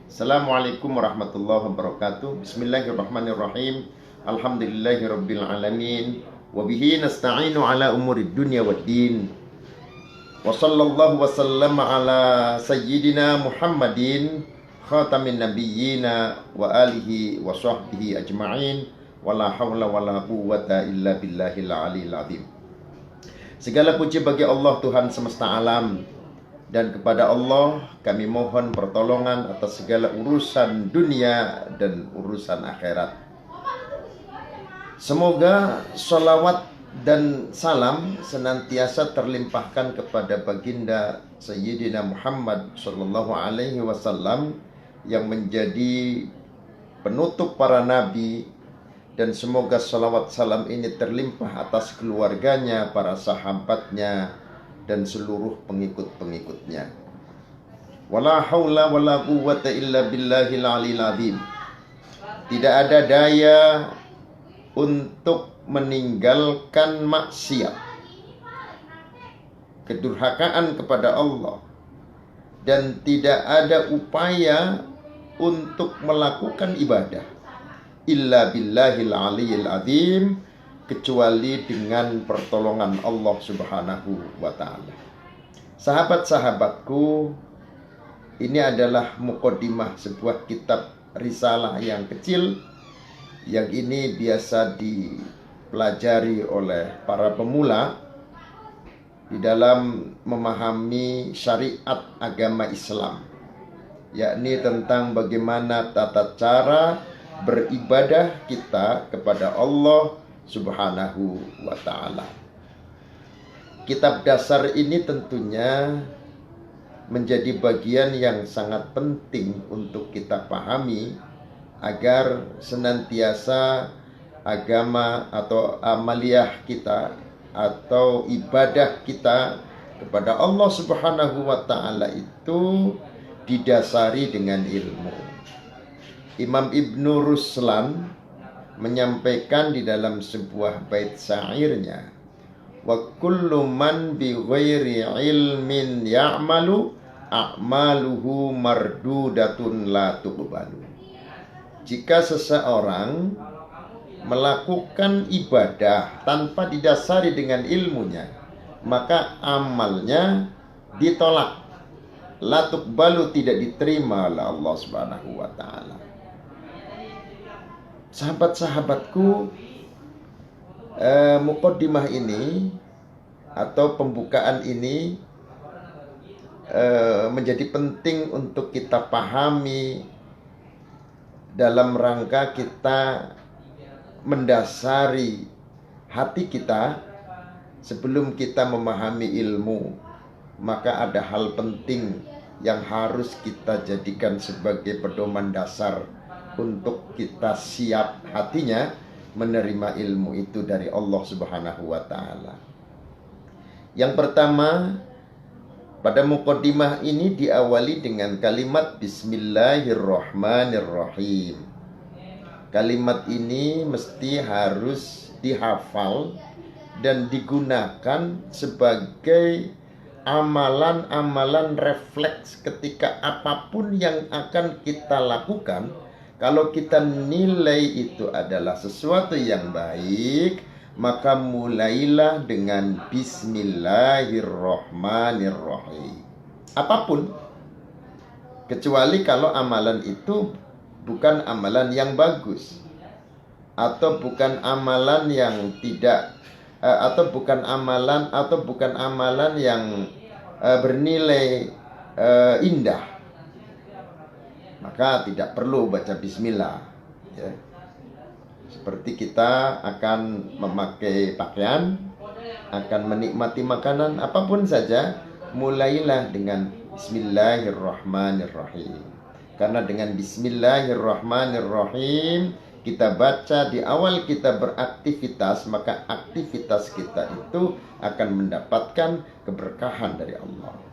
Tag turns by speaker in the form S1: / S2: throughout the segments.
S1: Assalamualaikum warahmatullahi wabarakatuh. Bismillahirrahmanirrahim. Alhamdulillahirabbil alamin. Wa bihi nasta'inu ala umurid dunya waddin. Wa sallallahu wa sallama ala sayyidina Muhammadin khatamin nabiyyina wa alihi wa sahbihi ajma'in. Wa la hawla wa la quwwata illa billahil aliyil azim. Segala puji bagi Allah Tuhan semesta alam, dan kepada Allah kami mohon pertolongan atas segala urusan dunia dan urusan akhirat. Semoga sholawat dan salam senantiasa terlimpahkan kepada baginda Sayyidina Muhammad Sallallahu Alaihi Wasallam yang menjadi penutup para nabi, dan semoga sholawat salam ini terlimpah atas keluarganya, para sahabatnya, dan seluruh pengikut-pengikutnya. Wala haula wala quwwata illa billahil aliyil azim. Tidak ada daya untuk meninggalkan maksiat, kedurhakaan kepada Allah, dan tidak ada upaya untuk melakukan ibadah illa billahil aliyil azim, kecuali dengan pertolongan Allah Subhanahu wa ta'ala. Sahabat-sahabatku, ini adalah muqaddimah sebuah kitab risalah yang kecil, yang ini biasa dipelajari oleh para pemula di dalam memahami syariat agama Islam, yakni tentang bagaimana tata cara beribadah kita kepada Allah Subhanahu wa ta'ala. Kitab dasar ini tentunya menjadi bagian yang sangat penting untuk kita pahami agar senantiasa agama atau amaliyah kita atau ibadah kita kepada Allah Subhanahu wa ta'ala itu didasari dengan ilmu. Imam Ibnu Ruslan menyampaikan di dalam sebuah bait syairnya, wa kullu man bi ghairi ilmin ya'malu a'maluhu mardudatun la tuqbalu. Jika seseorang melakukan ibadah tanpa didasari dengan ilmunya, maka amalnya ditolak, la tuqbalu, tidak diterima oleh Allah Subhanahu wa ta'ala. Sahabat-sahabatku, muqaddimah ini atau pembukaan ini menjadi penting untuk kita pahami dalam rangka kita mendasari hati kita sebelum kita memahami ilmu. Maka ada hal penting yang harus kita jadikan sebagai pedoman dasar untuk kita siap hatinya menerima ilmu itu dari Allah Subhanahu wa ta'ala. Yang pertama, pada muqaddimah ini diawali dengan kalimat Bismillahirrahmanirrahim. Kalimat ini mesti harus dihafal dan digunakan sebagai amalan-amalan refleks ketika apapun yang akan kita lakukan. Kalau kita nilai itu adalah sesuatu yang baik, maka mulailah dengan Bismillahirrahmanirrahim. Apapun, kecuali kalau amalan itu bukan amalan yang bagus, atau bukan amalan yang tidak, atau bukan amalan yang bernilai indah, maka tidak perlu baca bismillah, ya. Seperti kita akan memakai pakaian, akan menikmati makanan, apapun saja, mulailah dengan Bismillahirrahmanirrahim. Karena dengan Bismillahirrahmanirrahim kita baca di awal kita beraktivitas, maka aktivitas kita itu akan mendapatkan keberkahan dari Allah.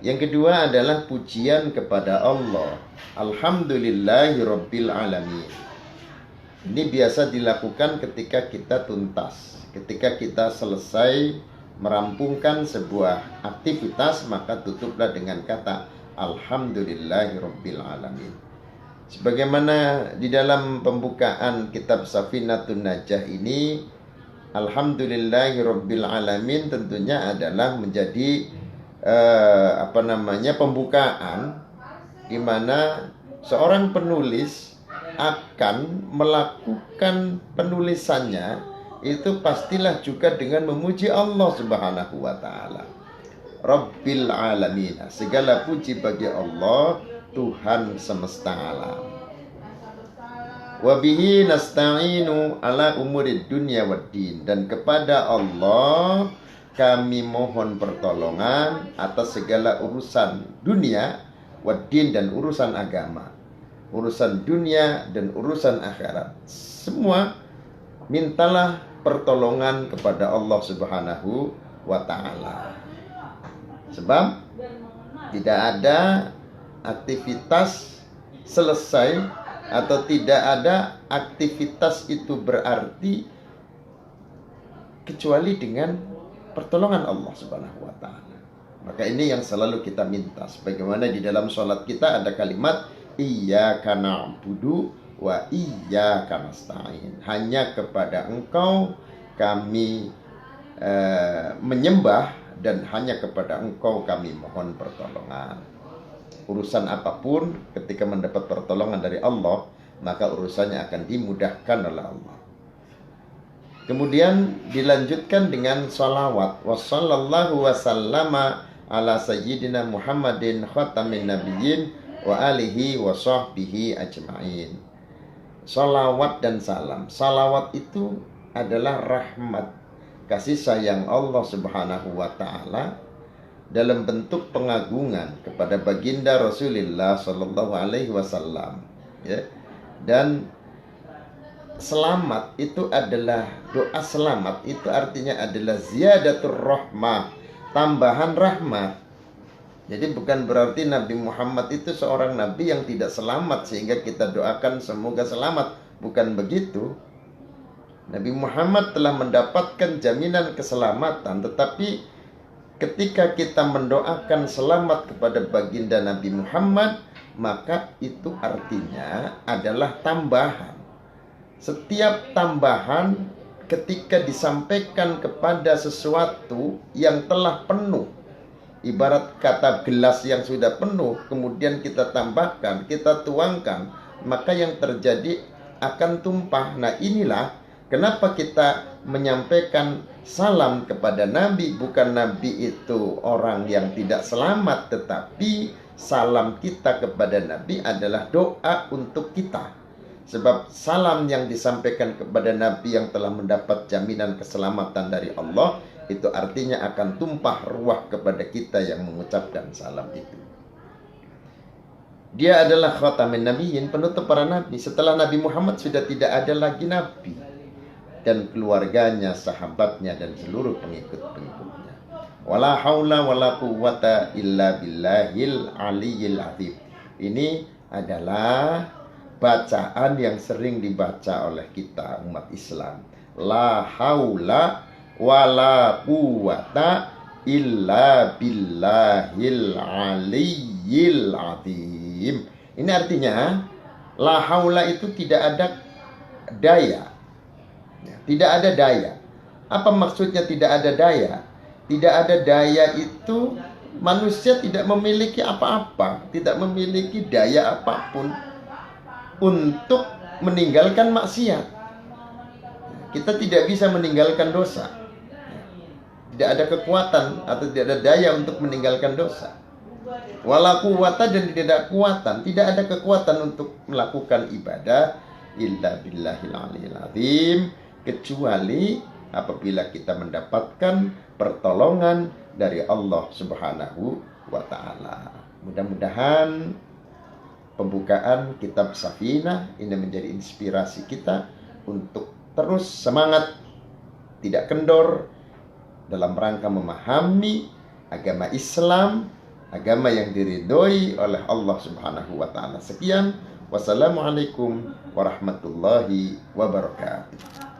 S1: Yang kedua adalah pujian kepada Allah. Alhamdulillahirabbil alamin. Ini biasa dilakukan ketika kita tuntas, ketika kita selesai merampungkan sebuah aktivitas, maka tutuplah dengan kata Alhamdulillahirabbil alamin. Sebagaimana di dalam pembukaan kitab Safinatun Najah ini, Alhamdulillahirabbil alamin tentunya adalah menjadi pembukaan di mana seorang penulis akan melakukan penulisannya itu pastilah juga dengan memuji Allah Subhanahu wa taala. Rabbil alamin. Segala puji bagi Allah, Tuhan semesta alam. Wa bihi nasta'inu ala umurid dunya waddin. Dan kepada Allah kami mohon pertolongan atas segala urusan dunia waddin dan urusan agama, urusan dunia dan urusan akhirat. Semua mintalah pertolongan kepada Allah Subhanahu wa ta'ala. Sebab tidak ada aktivitas selesai atau tidak ada aktivitas itu berarti kecuali dengan pertolongan Allah Subhanahu wa ta'ala. Maka ini yang selalu kita minta. Sebagaimana di dalam sholat kita ada kalimat iyyaka na'budu wa iyyaka nasta'in. Hanya kepada Engkau kami menyembah dan hanya kepada Engkau kami mohon pertolongan. Urusan apapun ketika mendapat pertolongan dari Allah, maka urusannya akan dimudahkan oleh Allah. Kemudian dilanjutkan dengan salawat. Wassallallahu wasallama ala sayyidina Muhammadin khatamin nabiyyin wa alihi wa sahbihi ajma'in. Salawat dan salam. Salawat itu adalah rahmat, kasih sayang Allah Subhanahu wa ta'ala dalam bentuk pengagungan kepada baginda Rasulullah sallallahu alaihi wasallam, ya. Dan selamat itu adalah doa selamat itu artinya adalah ziyadatur rahmah, tambahan rahmat. Jadi bukan berarti Nabi Muhammad itu seorang nabi yang tidak selamat sehingga kita doakan semoga selamat, bukan begitu. Nabi Muhammad telah mendapatkan jaminan keselamatan, tetapi ketika kita mendoakan selamat kepada baginda Nabi Muhammad, maka itu artinya adalah tambahan. Setiap tambahan ketika disampaikan kepada sesuatu yang telah penuh, ibarat kata gelas yang sudah penuh, kemudian kita tambahkan, kita tuangkan, maka yang terjadi akan tumpah. Nah, inilah kenapa kita menyampaikan salam kepada Nabi. Bukan Nabi itu orang yang tidak selamat, tetapi salam kita kepada Nabi adalah doa untuk kita. Sebab salam yang disampaikan kepada Nabi yang telah mendapat jaminan keselamatan dari Allah, itu artinya akan tumpah ruah kepada kita yang mengucapkan salam itu. Dia adalah khatamin nabiyyin, penutup para nabi. Setelah Nabi Muhammad sudah tidak ada lagi nabi, dan keluarganya, sahabatnya, dan seluruh pengikut-pengikutnya. Wala haula wala quwwata illa billahil aliyyil azim. Ini adalah bacaan yang sering dibaca oleh kita umat Islam. La haula wala quwwata illa billahil aliyyil azim. Ini artinya la haula itu tidak ada daya. Tidak ada daya. Apa maksudnya tidak ada daya? Tidak ada daya itu manusia tidak memiliki apa-apa, tidak memiliki daya apapun untuk meninggalkan maksiat. Kita tidak bisa meninggalkan dosa. Tidak ada kekuatan atau tidak ada daya untuk meninggalkan dosa. Wala quwwata, dan tidak ada kekuatan, tidak ada kekuatan untuk melakukan ibadah illa billahil aliyil azim, kecuali apabila kita mendapatkan pertolongan dari Allah Subhanahu wa ta'ala. Mudah-mudahan pembukaan kitab Safinah ini menjadi inspirasi kita untuk terus semangat, tidak kendor dalam rangka memahami agama Islam, agama yang diridhoi oleh Allah Subhanahu wa ta'ala. Sekian, wassalamualaikum warahmatullahi wabarakatuh.